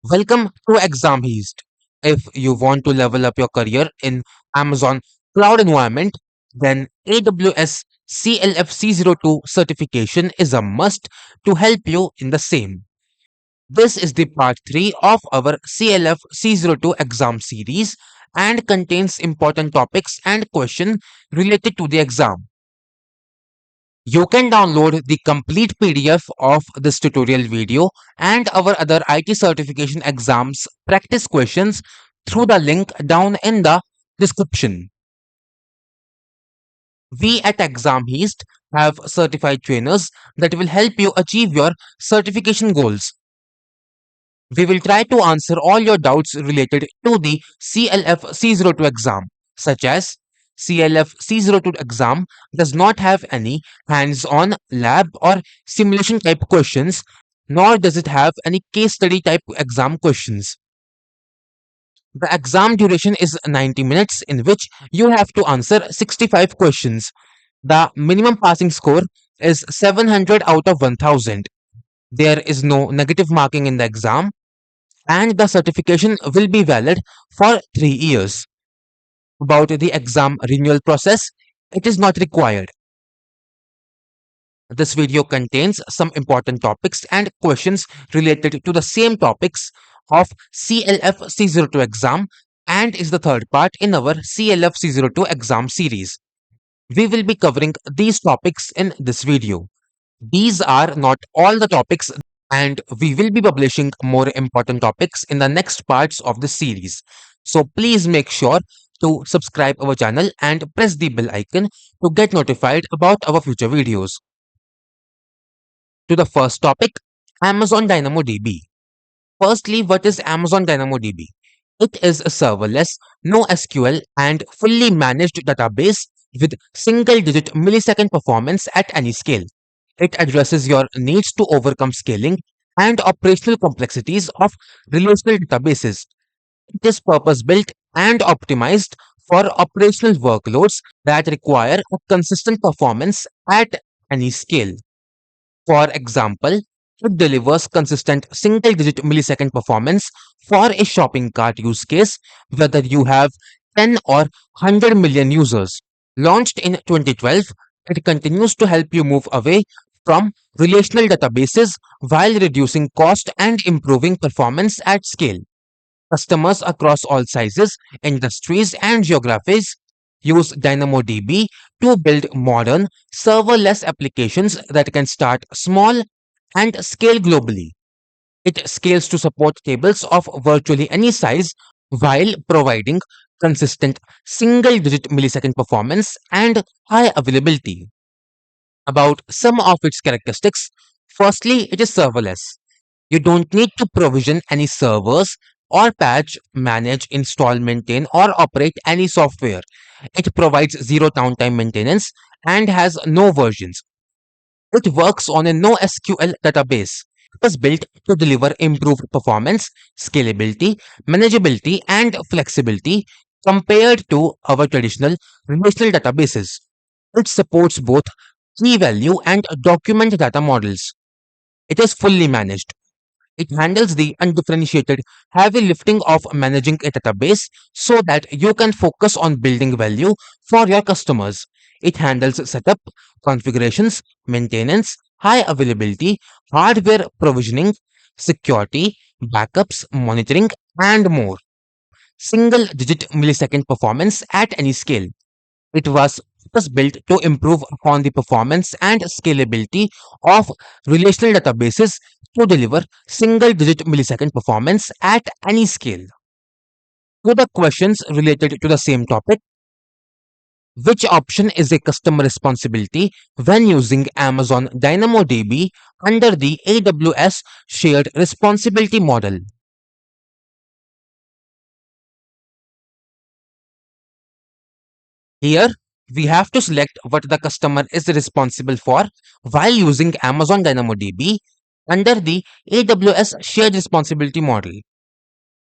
Welcome to Exam East. If you want to level up your career in Amazon cloud environment, then AWS CLFC02 certification is a must to help you in the same. This is the part 3 of our CLF C02 exam series and contains important topics and questions related to the exam. You can download the complete PDF of this tutorial video and our other IT certification exams practice questions through the link down in the description. We at Exam East have certified trainers that will help you achieve your certification goals. We will try to answer all your doubts related to the CLF C02 exam, such as CLF C02 exam does not have any hands-on lab or simulation type questions, nor does it have any case study type exam questions. The exam duration is 90 minutes in which you have to answer 65 questions. The minimum passing score is 700 out of 1000. There is no negative marking in the exam and the certification will be valid for 3 years. About the exam renewal process, it is not required. This video contains some important topics and questions related to the same topics of CLF C02 exam and is the third part in our CLF C02 exam series. We will be covering these topics in this video. These are not all the topics and we will be publishing more important topics in the next parts of the series. So please make sure to subscribe our channel and press the bell icon to get notified about our future videos. To the first topic, Amazon DynamoDB. Firstly, what is Amazon DynamoDB? It is a serverless, no SQL and fully managed database with single-digit millisecond performance at any scale. It addresses your needs to overcome scaling and operational complexities of relational databases. It is purpose-built and optimized for operational workloads that require a consistent performance at any scale. For example, it delivers consistent single-digit millisecond performance for a shopping cart use case, whether you have 10 or 100 million users. Launched in 2012, it continues to help you move away from relational databases while reducing cost and improving performance at scale. Customers across all sizes, industries, and geographies use DynamoDB to build modern, serverless applications that can start small and scale globally. It scales to support tables of virtually any size while providing consistent single digit millisecond performance and high availability. About some of its characteristics, firstly, it is serverless. You don't need to provision any servers or patch, manage, install, maintain, or operate any software. It provides zero downtime maintenance and has no versions. It works on a NoSQL database. It was built to deliver improved performance, scalability, manageability, and flexibility compared to our traditional relational databases. It supports both key value and document data models. It is fully managed. It handles the undifferentiated heavy lifting of managing a database so that you can focus on building value for your customers. It handles setup, configurations, maintenance, high availability, hardware provisioning, security, backups, monitoring, and more. Single digit millisecond performance at any scale. It was built to improve upon the performance and scalability of relational databases to deliver single digit millisecond performance at any scale. To the questions related to the same topic, which option is a customer responsibility when using Amazon DynamoDB under the AWS shared responsibility model? Here, we have to select what the customer is responsible for while using Amazon DynamoDB under the AWS shared responsibility model.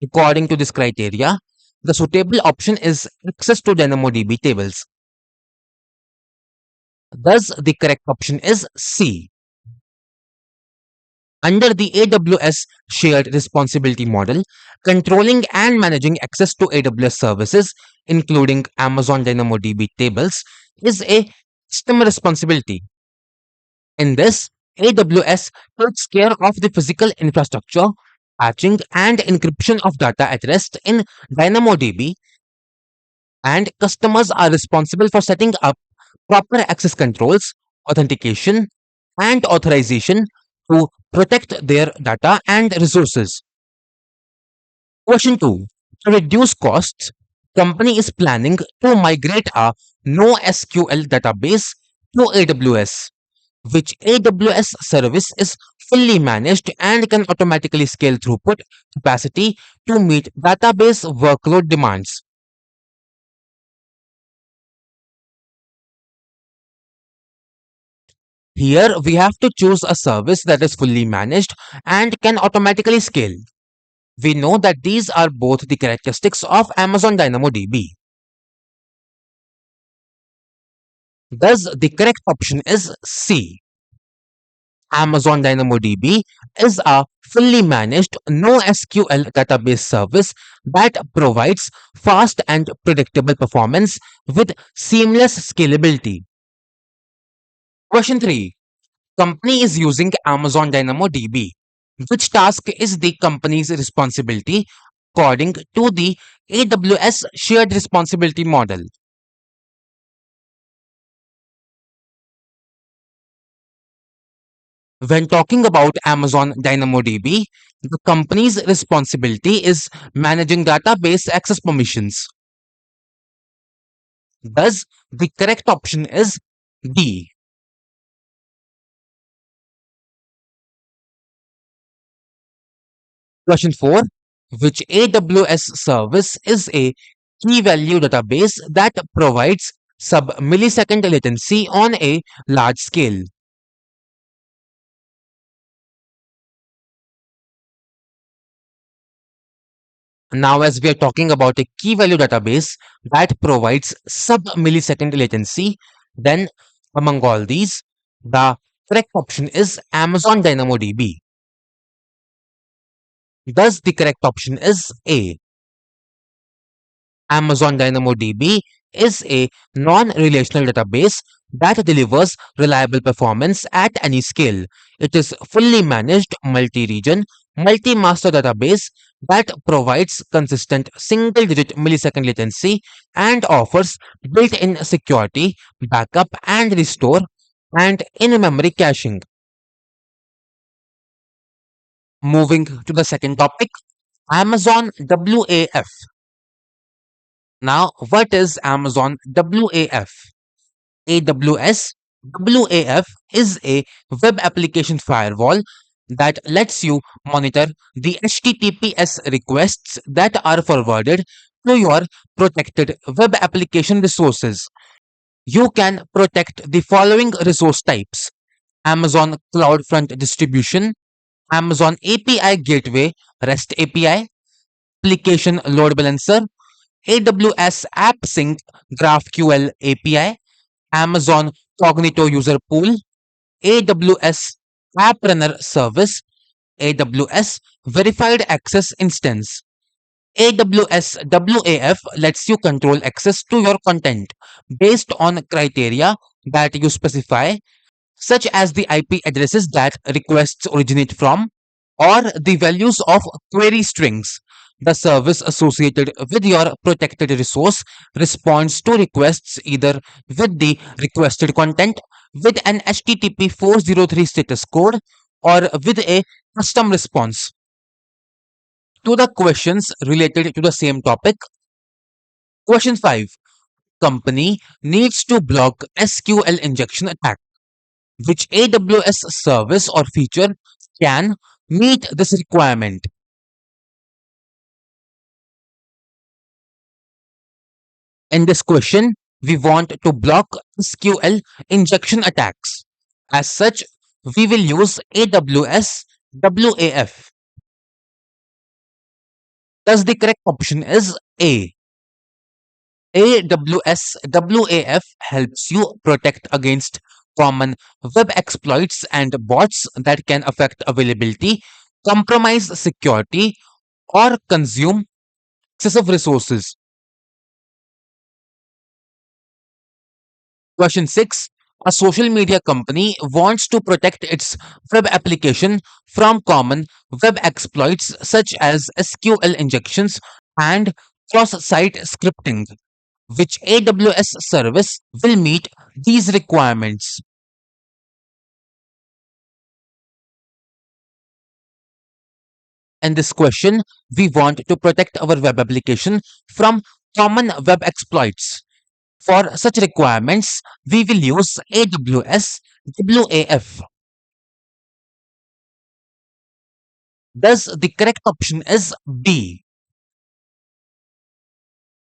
According to this criteria, the suitable option is access to DynamoDB tables. Thus, the correct option is C. Under the AWS shared responsibility model, controlling and managing access to AWS services, including Amazon DynamoDB tables, is a customer responsibility. In this, AWS takes care of the physical infrastructure, patching, and encryption of data at rest in DynamoDB, and customers are responsible for setting up proper access controls, authentication, and authorization to protect their data and resources. Question 2. To reduce costs, company is planning to migrate a NoSQL database to AWS, which AWS service is fully managed and can automatically scale throughput capacity to meet database workload demands. Here we have to choose a service that is fully managed and can automatically scale. We know that these are both the characteristics of Amazon DynamoDB. Thus, the correct option is C. Amazon DynamoDB is a fully managed NoSQL database service that provides fast and predictable performance with seamless scalability. Question 3. Company is using Amazon DynamoDB. Which task is the company's responsibility according to the AWS shared responsibility model? When talking about Amazon DynamoDB, the company's responsibility is managing database access permissions. Thus, the correct option is D. Question 4. Which AWS service is a key value database that provides sub-millisecond latency on a large scale? Now, as we are talking about a key value database that provides sub-millisecond latency, then among all these, the correct option is Amazon DynamoDB. Thus, the correct option is A. Amazon DynamoDB is a non-relational database that delivers reliable performance at any scale. It is fully managed multi-region, multi-master database that provides consistent single-digit millisecond latency and offers built-in security, backup and restore, and in-memory caching. Moving to the second topic, Amazon WAF. Now, what is Amazon WAF? AWS WAF is a web application firewall that lets you monitor the HTTPS requests that are forwarded to your protected web application resources. You can protect the following resource types: Amazon CloudFront Distribution, Amazon API Gateway REST API, Application Load Balancer, AWS AppSync GraphQL API, Amazon Cognito User Pool, AWS App Runner Service, AWS Verified Access Instance. AWS WAF lets you control access to your content based on criteria that you specify, such as the IP addresses that requests originate from or the values of query strings. The service associated with your protected resource responds to requests either with the requested content, with an HTTP 403 status code, or with a custom response. To the questions related to the same topic, question 5. Company needs to block SQL injection attack. Which AWS service or feature can meet this requirement? In this question, we want to block SQL injection attacks. As such, we will use AWS WAF. Thus, the correct option is A. AWS WAF helps you protect against common web exploits and bots that can affect availability, compromise security, or consume excessive resources. Question 6. A social media company wants to protect its web application from common web exploits such as SQL injections and cross site scripting. Which AWS service will meet these requirements? In this question, we want to protect our web application from common web exploits. For such requirements, we will use AWS WAF. Thus, the correct option is B.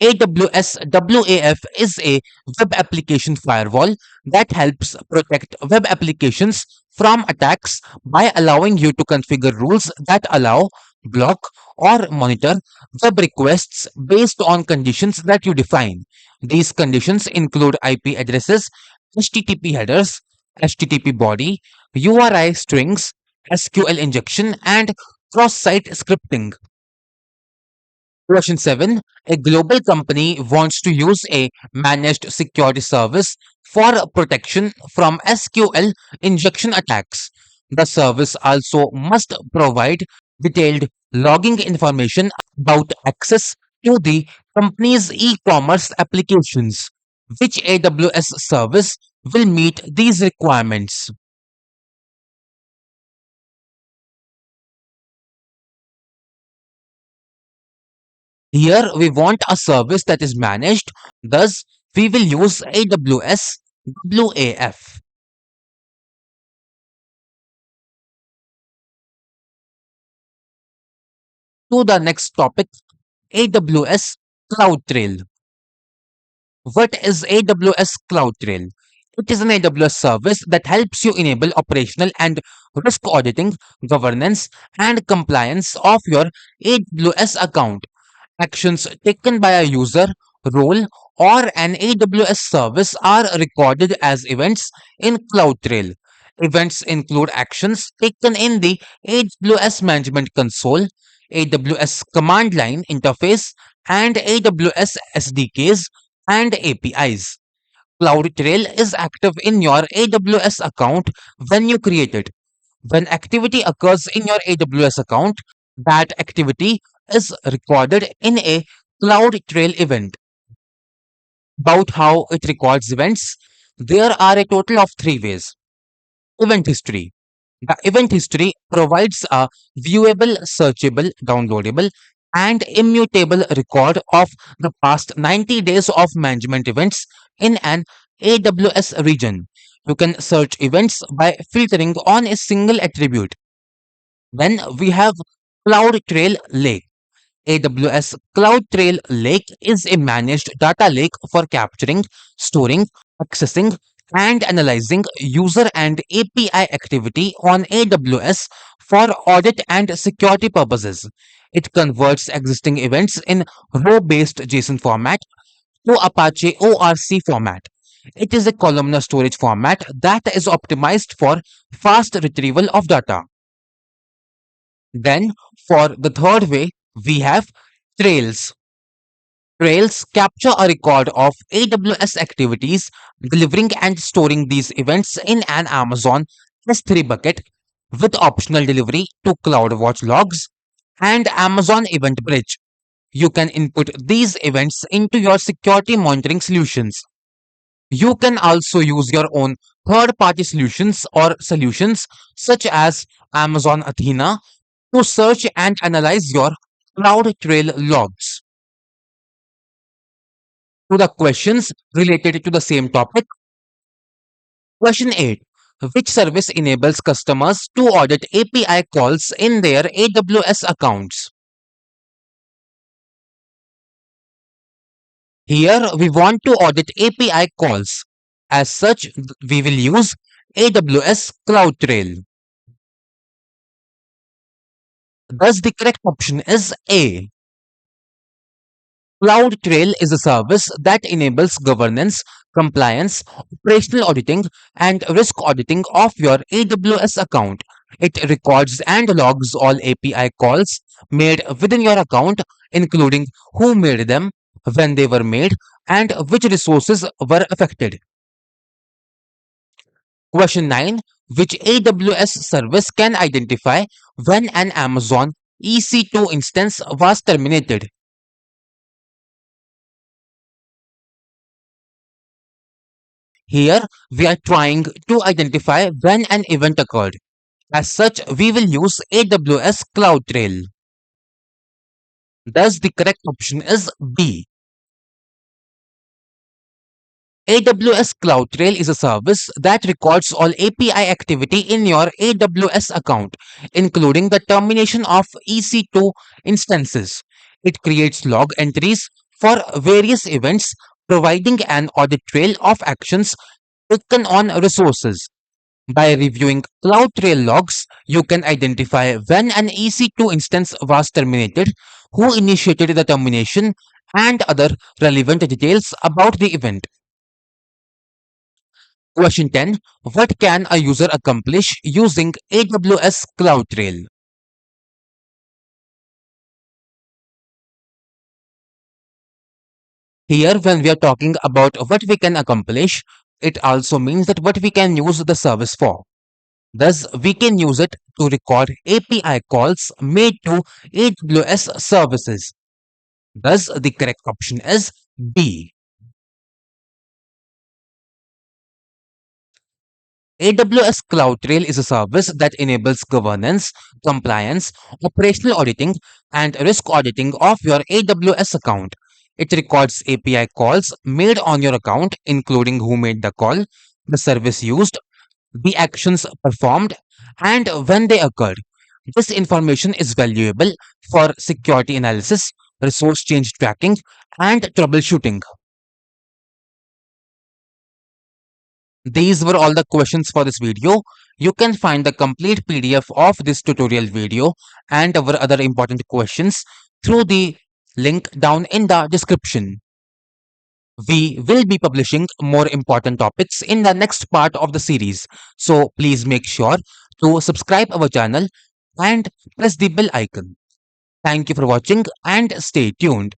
AWS WAF is a web application firewall that helps protect web applications from attacks by allowing you to configure rules that allow, block, or monitor web requests based on conditions that you define. These conditions include IP addresses, HTTP headers, HTTP body, URI strings, SQL injection, and cross site scripting. Question 7. A global company wants to use a managed security service for protection from SQL injection attacks. The service also must provide detailed logging information about access to the company's e commerce applications. Which AWS service will meet these requirements? Here we want a service that is managed, thus, we will use AWS WAF. To the next topic, AWS CloudTrail. What is AWS CloudTrail? It is an AWS service that helps you enable operational and risk auditing, governance, and compliance of your AWS account. Actions taken by a user, role, or an AWS service are recorded as events in CloudTrail. Events include actions taken in the AWS Management Console, AWS Command Line Interface, and AWS SDKs and APIs. CloudTrail is active in your AWS account when you create it. When activity occurs in your AWS account, that activity is recorded in a CloudTrail event. About how it records events, there are a total of three ways. Event history. The event history provides a viewable, searchable, downloadable, and immutable record of the past 90 days of management events in an AWS region. You can search events by filtering on a single attribute. Then we have CloudTrail Lake. AWS CloudTrail Lake is a managed data lake for capturing, storing, accessing, and analyzing user and API activity on AWS for audit and security purposes. It converts existing events in row based JSON format to Apache ORC format. It is a columnar storage format that is optimized for fast retrieval of data. Then, for the third way, we have trails. Trails capture a record of AWS activities, delivering and storing these events in an Amazon S3 bucket with optional delivery to CloudWatch logs and Amazon Event Bridge. You can input these events into your security monitoring solutions. You can also use your own third party solutions or solutions such as Amazon Athena to search and analyze your CloudTrail logs. To the questions related to the same topic. Question 8. Which service enables customers to audit API calls in their AWS accounts? Here we want to audit API calls. As such, we will use AWS CloudTrail. Thus, the correct option is A. CloudTrail is a service that enables governance, compliance, operational auditing, and risk auditing of your AWS account. It records and logs all API calls made within your account, including who made them, when they were made, and which resources were affected. Question 9. Which AWS service can identify when an Amazon EC2 instance was terminated? Here, we are trying to identify when an event occurred. As such, we will use AWS CloudTrail. Thus, the correct option is B. AWS CloudTrail is a service that records all API activity in your AWS account, including the termination of EC2 instances. It creates log entries for various events, providing an audit trail of actions taken on resources. By reviewing CloudTrail logs, you can identify when an EC2 instance was terminated, who initiated the termination, and other relevant details about the event. Question 10. What can a user accomplish using AWS CloudTrail? Here, when we are talking about what we can accomplish, it also means that what we can use the service for. Thus, we can use it to record API calls made to AWS services. Thus, the correct option is B. AWS CloudTrail is a service that enables governance, compliance, operational auditing, and risk auditing of your AWS account. It records API calls made on your account, including who made the call, the service used, the actions performed, and when they occurred. This information is valuable for security analysis, resource change tracking, and troubleshooting. These were all the questions for this video. You can find the complete PDF of this tutorial video and our other important questions through the link down in the description. We will be publishing more important topics in the next part of the series. So please make sure to subscribe our channel and press the bell icon. Thank you for watching and stay tuned.